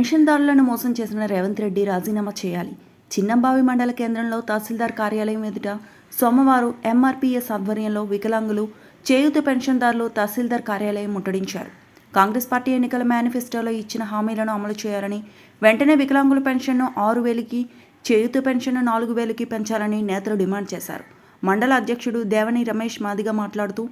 పెన్షన్దారులను మోసం చేసిన రేవంత్ రెడ్డి రాజీనామా చేయాలి. చిన్నంబావి మండల కేంద్రంలో తహసీల్దార్ కార్యాలయం ఎదుట సోమవారం ఎంఆర్పీఎస్ ఆధ్వర్యంలో వికలాంగులు, చేయూత పెన్షన్దారులు తహసీల్దార్ కార్యాలయం ముట్టడించారు. కాంగ్రెస్ పార్టీ ఎన్నికల మేనిఫెస్టోలో ఇచ్చిన హామీలను అమలు చేయాలని, వెంటనే వికలాంగుల పెన్షన్ను 6,000కి, చేయూత పెన్షన్ను 4,000కి పెంచాలని నేతలు డిమాండ్ చేశారు. మండల అధ్యక్షుడు దేవని రమేష్ మాదిగ మాట్లాడుతూ,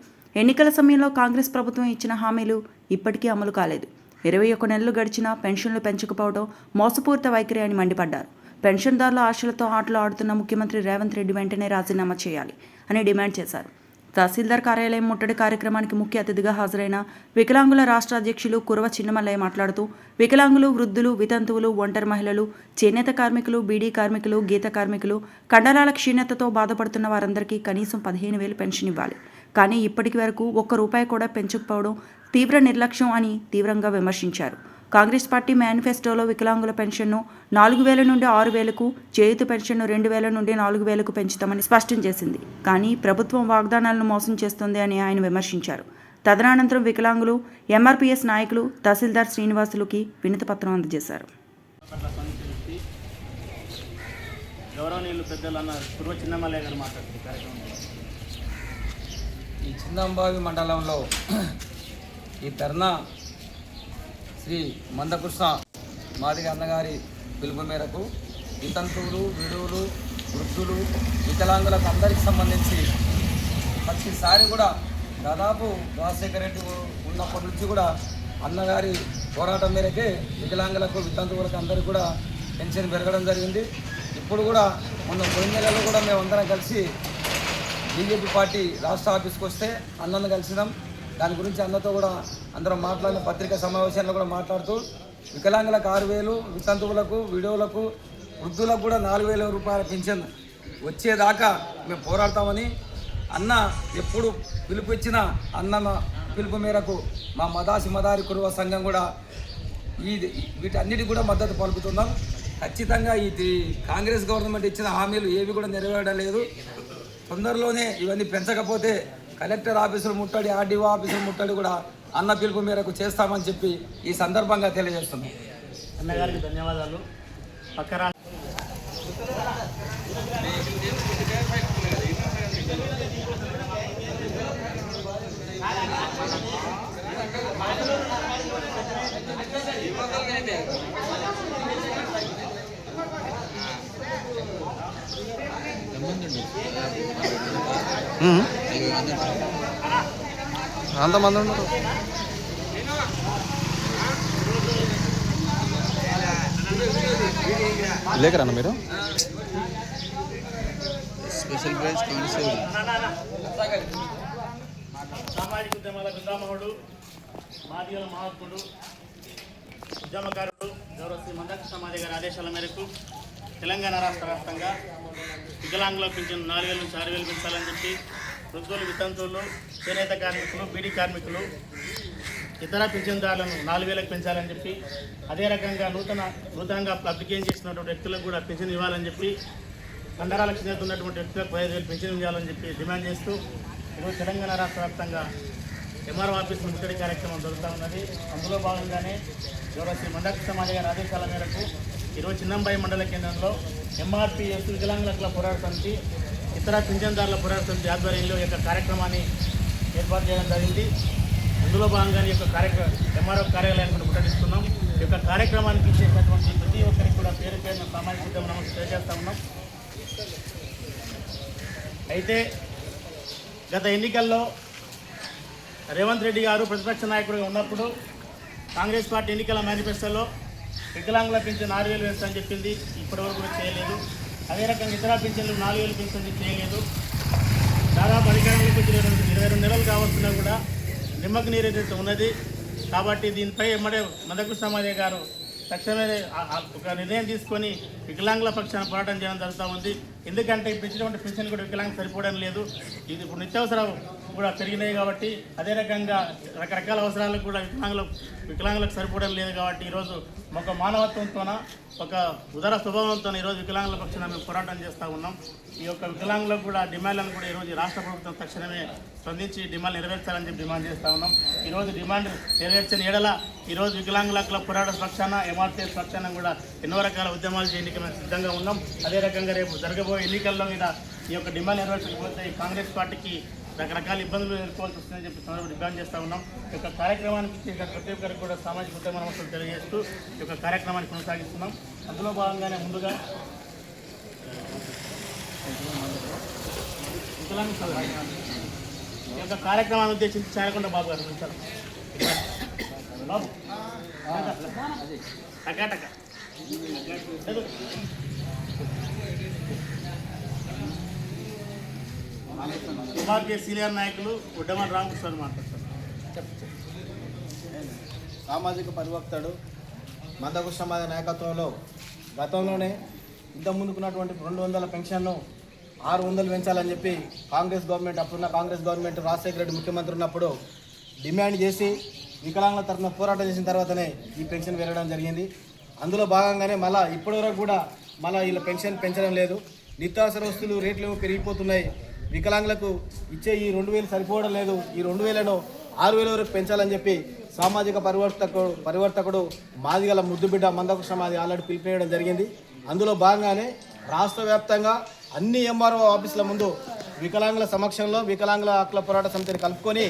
ఎన్నికల సమయంలో కాంగ్రెస్ ప్రభుత్వం ఇచ్చిన హామీలు ఇప్పటికీ అమలు కాలేదు. 21 నెలలు గడిచినా పెన్షన్లు పెంచకపోవడం మోసపూరిత వైఖరి అని మండిపడ్డారు. పెన్షన్దారుల ఆశలతో ఆటలు ఆడుతున్న ముఖ్యమంత్రి రేవంత్ రెడ్డి వెంటనే రాజీనామా చేయాలి అని డిమాండ్ చేశారు. తహసీల్దార్ కార్యాలయం ముట్టడి కార్యక్రమానికి ముఖ్య అతిథిగా హాజరైన వికలాంగుల రాష్ట్ర అధ్యక్షులు కురవ చిన్నమల్లయ్య మాట్లాడుతూ, వికలాంగులు, వృద్ధులు, వితంతువులు, ఒంటరి మహిళలు, చేనేత కార్మికులు, బీడీ కార్మికులు, గీత కార్మికులు, కండరాల క్షీణతతో బాధపడుతున్న వారందరికీ కనీసం 15,000 పెన్షన్ ఇవ్వాలి. కానీ ఇప్పటి వరకు ₹1 కూడా పెంచకపోవడం తీవ్ర నిర్లక్ష్యం అని తీవ్రంగా విమర్శించారు. కాంగ్రెస్ పార్టీ మేనిఫెస్టోలో వికలాంగుల పెన్షన్ను 4,000 నుండి 6,000కు, చేయూత పెన్షన్ను 2,000 నుండి 4,000కు పెంచుతామని స్పష్టం చేసింది. కానీ ప్రభుత్వం వాగ్దానాలను మోసం చేస్తోంది అని ఆయన విమర్శించారు. తదనంతరం వికలాంగులు, ఎంఆర్పీఎస్ నాయకులు తహసీల్దార్ శ్రీనివాసులుకి వినతిపత్రం అందజేశారు. ఈ చిన్నంబావి మండలంలో ఈ ధర్నా శ్రీ మందకృష్ణ మాదిగ అన్నగారి పిలుపు మేరకు వితంతువులు, విడువులు, వృద్ధులు, వికలాంగులకు అందరికి సంబంధించి ప్రతిసారి కూడా దాదాపు రాజశేఖర రెడ్డి ఉన్నప్పటి నుంచి కూడా అన్నగారి పోరాటం మేరకే వికలాంగులకు, వితంతువులకు అందరికీ కూడా పెన్షన్ పెరగడం జరిగింది. ఇప్పుడు కూడా మొన్న పోయిన నెలలో కూడా మేమందరం కలిసి బీజేపీ పార్టీ రాష్ట్ర ఆఫీస్కి వస్తే అన్నను కలిసినాం. దాని గురించి అన్నతో కూడా అందరం మాట్లాడిన పత్రికా సమావేశాల్లో కూడా మాట్లాడుతూ వికలాంగులకు 6,000, వితంతువులకు, విడోవులకు, వృద్ధులకు కూడా 4,000 రూపాయల పెన్షన్ వచ్చేదాకా మేము పోరాడతామని అన్న ఎప్పుడు పిలుపు ఇచ్చిన అన్న పిలుపు మేరకు మా మదారి కురువ సంఘం కూడా వీటన్నిటికి కూడా మద్దతు పలుకుతున్నాం. ఖచ్చితంగా ఇది కాంగ్రెస్ గవర్నమెంట్ ఇచ్చిన హామీలు ఏవి కూడా నెరవేరడం లేదు. తొందరలోనే ఇవన్నీ పెంచకపోతే కలెక్టర్ ఆఫీసులు ముట్టడి, ఆర్డీఓ ఆఫీసులు ముట్టడి కూడా అన్న పిలుపు మేరకు చేస్తామని చెప్పి ఈ సందర్భంగా తెలియజేస్తున్నాం. అన్నగారికి ధన్యవాదాలు. అంతమంది ఉన్నారు. లేకరన్నా మీరు స్పెషల్ ప్రైజ్ సామాజిక ఉద్యమాల పితామహుడు, మాదిగల మహాత్ముడు, ఉద్యమకారుడు గౌరవ శ్రీ మందకృష్ణ మాదిగ గారి ఆదేశాల మేరకు తెలంగాణ రాష్ట్ర వ్యాప్తంగా వికలాంగుల పింఛను 4,000 నుంచి 6,000 పెంచాలని చెప్పి, వృద్ధులు, వితంతువులు, చేనేత కార్మికులు, బీడీ కార్మికులు, ఇతర పింఛన్దారులను 4,000కి పెంచాలని చెప్పి, అదే రకంగా నూతనంగా అప్లికేషన్ చేసినటువంటి వ్యక్తులకు కూడా పెన్షన్ ఇవ్వాలని చెప్పి, కండరాల క్షీణత ఉన్నటువంటి వ్యక్తులకు 5,000 పెన్షన్ ఇవ్వాలని చెప్పి డిమాండ్ చేస్తూ ఈరోజు తెలంగాణ రాష్ట్ర వ్యాప్తంగా ఎంఆర్ఓ ఆఫీస్ ముట్టడి కార్యక్రమం జరుగుతూ ఉన్నది. అందులో భాగంగానే గౌరవ శ్రీ మందకృష్ణ మాదిగ గారి ఆదేశాల మేరకు ఈరోజు చిన్నంబాయి మండల కేంద్రంలో ఎంఆర్పీఎస్ వికలాంగుల పోరాట సమితి, ఇతర పింఛన్దారుల పోరాట సమితి ఆధ్వర్యంలో ఈ యొక్క కార్యక్రమాన్ని ఏర్పాటు చేయడం జరిగింది. అందులో భాగంగానే ఈ యొక్క ఎంఆర్ఓ కార్యాలయాన్ని ముట్టడిస్తున్నాం. ఈ యొక్క కార్యక్రమానికి ఇచ్చేటటువంటి ప్రతి ఒక్కరికి కూడా పేరు పేరున సామాజిక ఉద్యమ నమస్కారం తెలియజేస్తూ ఉన్నాం. అయితే గత ఎన్నికల్లో రేవంత్ రెడ్డి గారు ప్రతిపక్ష నాయకుడిగా ఉన్నప్పుడు కాంగ్రెస్ పార్టీ ఎన్నికల మేనిఫెస్టోలో వికలాంగుల పింఛన్ 6,000 పెంచని చెప్పింది, ఇప్పటివరకు కూడా చేయలేదు. అదే రకంగా ఇతర పింఛన్లు 4,000 పెంచని చేయలేదు. దాదాపు అధికారంలోకి వచ్చి 22 నెలలు కావస్తున్నా కూడా నిమ్మకు నీరైతే ఉన్నది. కాబట్టి దీనిపై ఎమ్మడే మందకృష్ణ మాదిగ గారు తక్షణమే ఒక నిర్ణయం తీసుకొని వికలాంగుల పక్షాన పోరాటం చేయడం జరుగుతూ ఉంది. ఎందుకంటే ఇప్పుడు ఇచ్చినటువంటి పెన్షన్ కూడా వికలాంగులకు సరిపోవడం లేదు. ఇది ఇప్పుడు నిత్యావసరాలు కూడా పెరిగినాయి కాబట్టి అదే రకంగా రకరకాల అవసరాలకు కూడా వికలాంగులకు సరిపోవడం లేదు కాబట్టి ఈరోజు ఒక మానవత్వంతోన ఒక ఉదార స్వభావంతో ఈరోజు వికలాంగుల పక్షాన మేము పోరాటం చేస్తూ ఉన్నాం. ఈ యొక్క వికలాంగులకు కూడా డిమాండ్లను కూడా ఈరోజు రాష్ట్ర ప్రభుత్వం తక్షణమే స్పందించి డిమాండ్ నెరవేర్చాలని చెప్పి డిమాండ్ చేస్తూ ఉన్నాం. ఈరోజు డిమాండ్ నెరవేర్చిన ఎడల ఈరోజు వికలాంగుల హక్కుల పోరాట పక్షాన ఎంఆర్పీఎస్ పక్షాన కూడా ఎన్నో రకాల ఉద్యమాలు చేయడానికి మేము సిద్ధంగా ఉన్నాం. అదే రకంగా రేపు జరగబోయే ఎన్నికల్లో మీద ఈ యొక్క డిమాండ్ నెరవేర్చకపోతే ఈ కాంగ్రెస్ పార్టీకి రకరకాల ఇబ్బందులు ఎదుర్కోవాల్సి వస్తుందని చెప్పి సందర్భంగా డిమాండ్ చేస్తూ ఉన్నాం. ఈ యొక్క కార్యక్రమానికి ప్రతి ఒక్కరికి కూడా సామాజిక ఉద్యమ నమస్కారం తెలియజేస్తూ ఈ యొక్క కార్యక్రమాన్ని కొనసాగిస్తున్నాం. అందులో భాగంగానే ముందుగా ఈ యొక్క కార్యక్రమాన్ని ఉద్దేశించి చాయకొండ బాబు గారు నిమిషాలు బాబు టకాటక ఎంఆర్పీ సీనియర్ నాయకులు ఉడ్డమల రామకృష్ణ మాట్లాడతారు. సామాజిక పరివర్తకుడు మందకృష్ణ మాది నాయకత్వంలో గతంలోనే ఇంతకుముందుకున్నటువంటి 200 పెన్షన్ను 600 పెంచాలని చెప్పి కాంగ్రెస్ గవర్నమెంట్ అప్పుడున్న కాంగ్రెస్ గవర్నమెంట్ రాజశేఖర రెడ్డి ముఖ్యమంత్రి ఉన్నప్పుడు డిమాండ్ చేసి వికలాంగుల తరఫున పోరాటం చేసిన తర్వాతనే ఈ పెన్షన్ వెళ్ళడం జరిగింది. అందులో భాగంగానే మళ్ళీ ఇప్పటివరకు కూడా వీళ్ళ పెన్షన్ పెంచడం లేదు. నిత్యావసర వస్తువులు రేట్లు పెరిగిపోతున్నాయి. వికలాంగులకు ఇచ్చే ఈ 2000 సరిపోవడం లేదు. ఈ 2000ను 6000 వరకు పెంచాలని చెప్పి సామాజిక పరివర్తకుడు మాదిగల ముద్దుబిడ్డ మందకృష్ణ మాది ఆల్రెడీ పిలిపివేయడం జరిగింది. అందులో భాగంగానే రాష్ట్ర వ్యాప్తంగా అన్ని ఎంఆర్ఓ ఆఫీసుల ముందు వికలాంగుల సమక్షంలో వికలాంగుల హక్కుల పోరాట సమితిని కలుపుకొని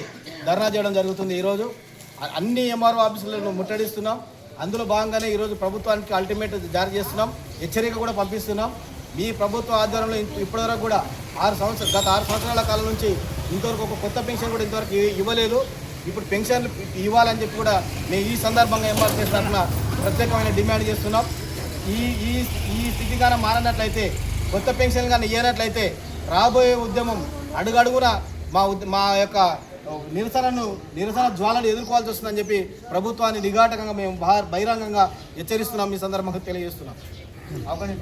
ధర్నా చేయడం జరుగుతుంది. ఈరోజు అన్ని ఎంఆర్ఓ ఆఫీసులను ముట్టడిస్తున్నాం. అందులో భాగంగానే ఈరోజు ప్రభుత్వానికి అల్టిమేట్ జారీ చేస్తున్నాం, హెచ్చరిక కూడా పంపిస్తున్నాం. మీ ప్రభుత్వ ఆధ్వర్యంలో ఇప్పటివరకు కూడా గత 6 సంవత్సరాల కాలం నుంచి ఇంతవరకు ఒక కొత్త పెన్షన్ కూడా ఇంతవరకు ఇవ్వలేదు. ఇప్పుడు పెన్షన్లు ఇవ్వాలని చెప్పి కూడా మేము ఈ సందర్భంగా ఎంఆర్పీఎస్ తరఫున ప్రత్యేకమైన డిమాండ్ చేస్తున్నాం. ఈ స్థితి కానీ మారనట్లయితే, కొత్త పెన్షన్ కానీ ఇవ్వనట్లయితే రాబోయే ఉద్యమం అడుగడుగున మా యొక్క నిరసన జ్వాలను ఎదుర్కోవాల్సి వస్తుందని చెప్పి ప్రభుత్వాన్ని నిఘాటకంగా మేము బహిరంగంగా హెచ్చరిస్తున్నాం. ఈ సందర్భంగా తెలియజేస్తున్నాం. అవకాశం